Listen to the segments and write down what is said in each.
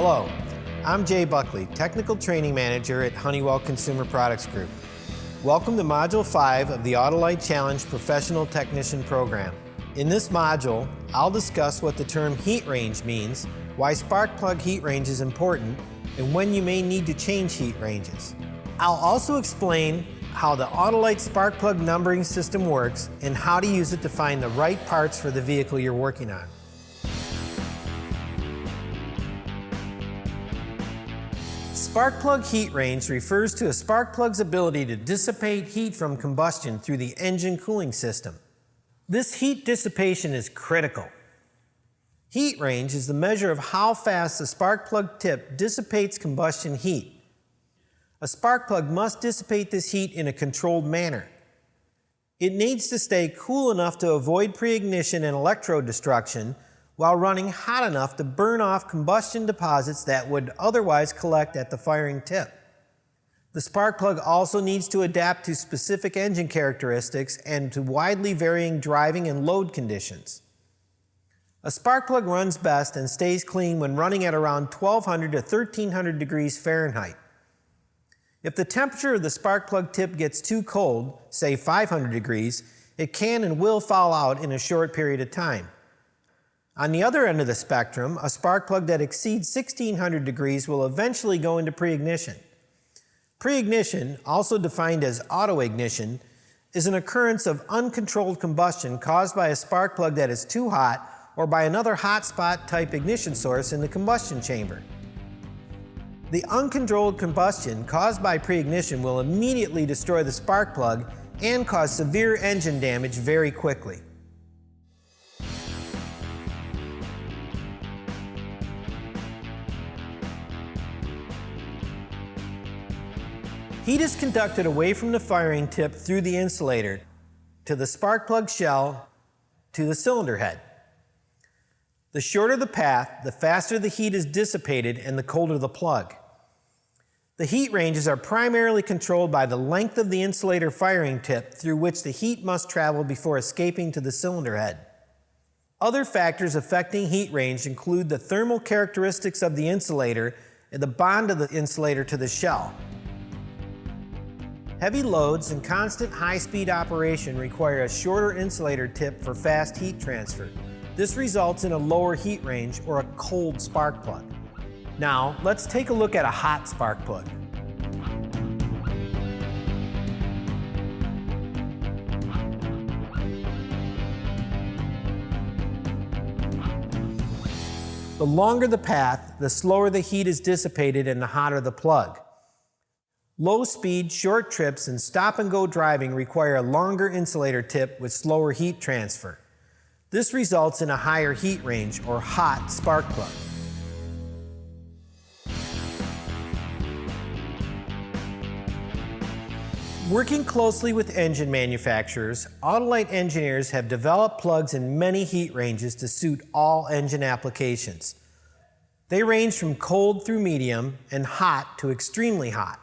Hello, I'm Jay Buckley, Technical Training Manager at Honeywell Consumer Products Group. Welcome to Module 5 of the Autolite Challenge Professional Technician Program. In this module, I'll discuss what the term heat range means, why spark plug heat range is important, and when you may need to change heat ranges. I'll also explain how the Autolite spark plug numbering system works and how to use it to find the right parts for the vehicle you're working on. Spark plug heat range refers to a spark plug's ability to dissipate heat from combustion through the engine cooling system. This heat dissipation is critical. Heat range is the measure of how fast the spark plug tip dissipates combustion heat. A spark plug must dissipate this heat in a controlled manner. It needs to stay cool enough to avoid pre-ignition and electrode destruction, while running hot enough to burn off combustion deposits that would otherwise collect at the firing tip. The spark plug also needs to adapt to specific engine characteristics and to widely varying driving and load conditions. A spark plug runs best and stays clean when running at around 1200 to 1300 degrees Fahrenheit. If the temperature of the spark plug tip gets too cold, say 500 degrees, it can and will foul out in a short period of time. On the other end of the spectrum, a spark plug that exceeds 1600 degrees will eventually go into pre-ignition. Pre-ignition, also defined as auto-ignition, is an occurrence of uncontrolled combustion caused by a spark plug that is too hot or by another hotspot type ignition source in the combustion chamber. The uncontrolled combustion caused by pre-ignition will immediately destroy the spark plug and cause severe engine damage very quickly. Heat is conducted away from the firing tip through the insulator to the spark plug shell to the cylinder head. The shorter the path, the faster the heat is dissipated and the colder the plug. The heat ranges are primarily controlled by the length of the insulator firing tip through which the heat must travel before escaping to the cylinder head. Other factors affecting heat range include the thermal characteristics of the insulator and the bond of the insulator to the shell. Heavy loads and constant high-speed operation require a shorter insulator tip for fast heat transfer. This results in a lower heat range or a cold spark plug. Now, let's take a look at a hot spark plug. The longer the path, the slower the heat is dissipated and the hotter the plug. Low-speed, short trips, and stop-and-go driving require a longer insulator tip with slower heat transfer. This results in a higher heat range, or hot spark plug. Working closely with engine manufacturers, Autolite engineers have developed plugs in many heat ranges to suit all engine applications. They range from cold through medium and hot to extremely hot.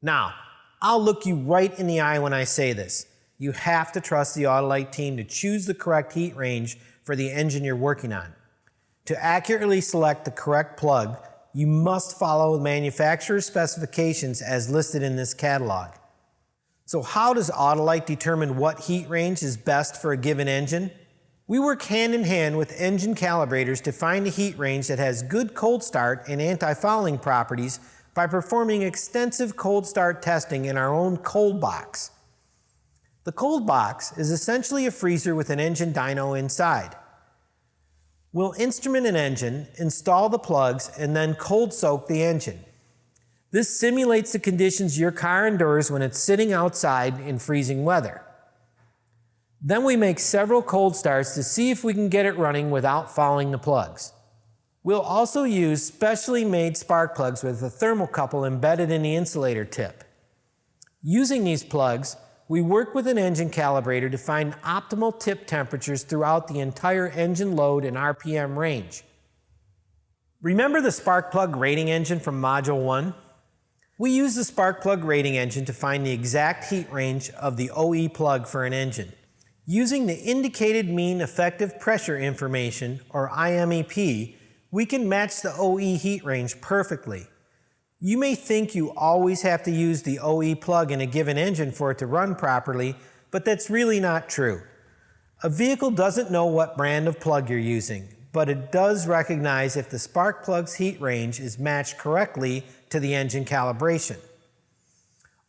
Now, I'll look you right in the eye when I say this. You have to trust the Autolite team to choose the correct heat range for the engine you're working on. To accurately select the correct plug, you must follow the manufacturer's specifications as listed in this catalog. So how does Autolite determine what heat range is best for a given engine? We work hand in hand with engine calibrators to find a heat range that has good cold start and anti-fouling properties by performing extensive cold start testing in our own cold box. The cold box is essentially a freezer with an engine dyno inside. We'll instrument an engine, install the plugs, and then cold soak the engine. This simulates the conditions your car endures when it's sitting outside in freezing weather. Then we make several cold starts to see if we can get it running without fouling the plugs. We'll also use specially made spark plugs with a thermocouple embedded in the insulator tip. Using these plugs, we work with an engine calibrator to find optimal tip temperatures throughout the entire engine load and RPM range. Remember the spark plug rating engine from Module 1? We use the spark plug rating engine to find the exact heat range of the OE plug for an engine. Using the indicated mean effective pressure information, or IMEP, We can match the OE heat range perfectly. You may think you always have to use the OE plug in a given engine for it to run properly, but that's really not true. A vehicle doesn't know what brand of plug you're using, but it does recognize if the spark plug's heat range is matched correctly to the engine calibration.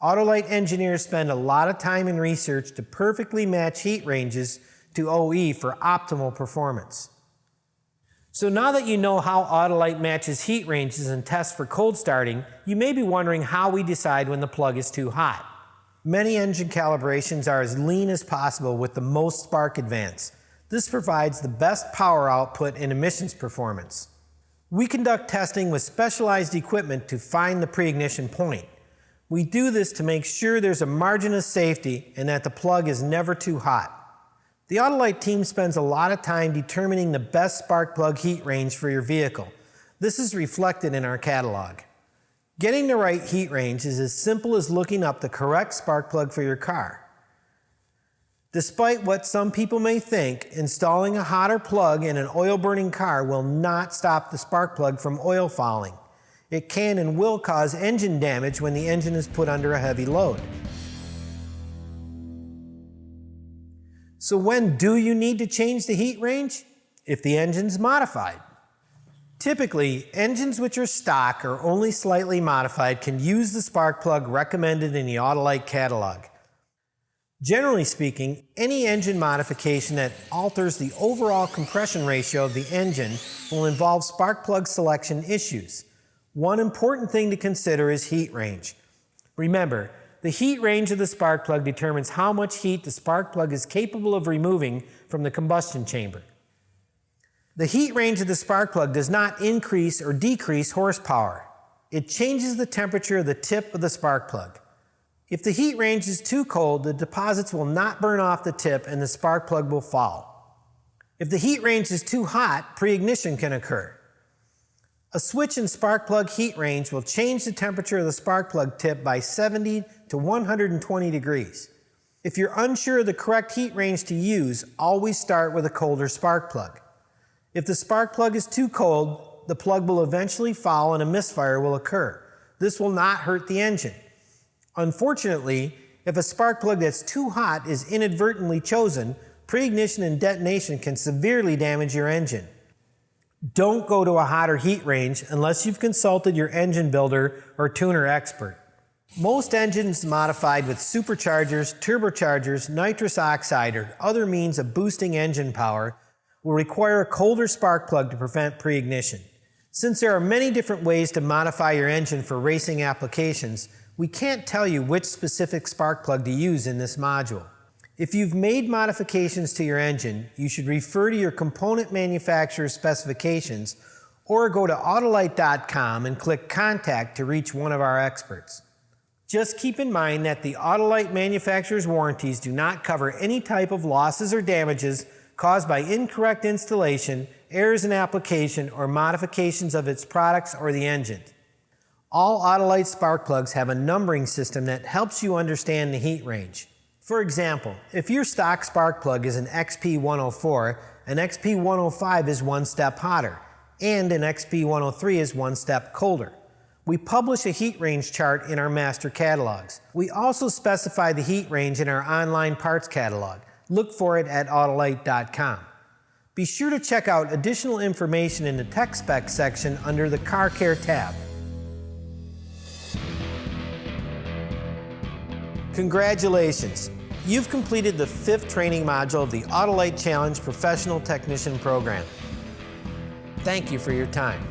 Autolite engineers spend a lot of time and research to perfectly match heat ranges to OE for optimal performance. So now that you know how Autolite matches heat ranges and tests for cold starting, you may be wondering how we decide when the plug is too hot. Many engine calibrations are as lean as possible with the most spark advance. This provides the best power output and emissions performance. We conduct testing with specialized equipment to find the pre-ignition point. We do this to make sure there's a margin of safety and that the plug is never too hot. The Autolite team spends a lot of time determining the best spark plug heat range for your vehicle. This is reflected in our catalog. Getting the right heat range is as simple as looking up the correct spark plug for your car. Despite what some people may think, installing a hotter plug in an oil-burning car will not stop the spark plug from oil fouling. It can and will cause engine damage when the engine is put under a heavy load. So when do you need to change the heat range? If the engine's modified. Typically, engines which are stock or only slightly modified can use the spark plug recommended in the Autolite catalog. Generally speaking, any engine modification that alters the overall compression ratio of the engine will involve spark plug selection issues. One important thing to consider is heat range. Remember, the heat range of the spark plug determines how much heat the spark plug is capable of removing from the combustion chamber. The heat range of the spark plug does not increase or decrease horsepower. It changes the temperature of the tip of the spark plug. If the heat range is too cold, the deposits will not burn off the tip and the spark plug will fall. If the heat range is too hot, pre-ignition can occur. A switch in spark plug heat range will change the temperature of the spark plug tip by 70 to 120 degrees. If you're unsure of the correct heat range to use, always start with a colder spark plug. If the spark plug is too cold, the plug will eventually foul and a misfire will occur. This will not hurt the engine. Unfortunately, if a spark plug that's too hot is inadvertently chosen, pre-ignition and detonation can severely damage your engine. Don't go to a hotter heat range unless you've consulted your engine builder or tuner expert. Most engines modified with superchargers, turbochargers, nitrous oxide, or other means of boosting engine power will require a colder spark plug to prevent pre-ignition. Since there are many different ways to modify your engine for racing applications, we can't tell you which specific spark plug to use in this module. If you've made modifications to your engine, you should refer to your component manufacturer's specifications or go to Autolite.com and click Contact to reach one of our experts. Just keep in mind that the Autolite manufacturer's warranties do not cover any type of losses or damages caused by incorrect installation, errors in application, or modifications of its products or the engine. All Autolite spark plugs have a numbering system that helps you understand the heat range. For example, if your stock spark plug is an XP104, an XP105 is one step hotter, and an XP103 is one step colder. We publish a heat range chart in our master catalogs. We also specify the heat range in our online parts catalog. Look for it at Autolite.com. Be sure to check out additional information in the Tech Specs section under the Car Care tab. Congratulations! You've completed the 5th training module of the Autolite Challenge Professional Technician Program. Thank you for your time.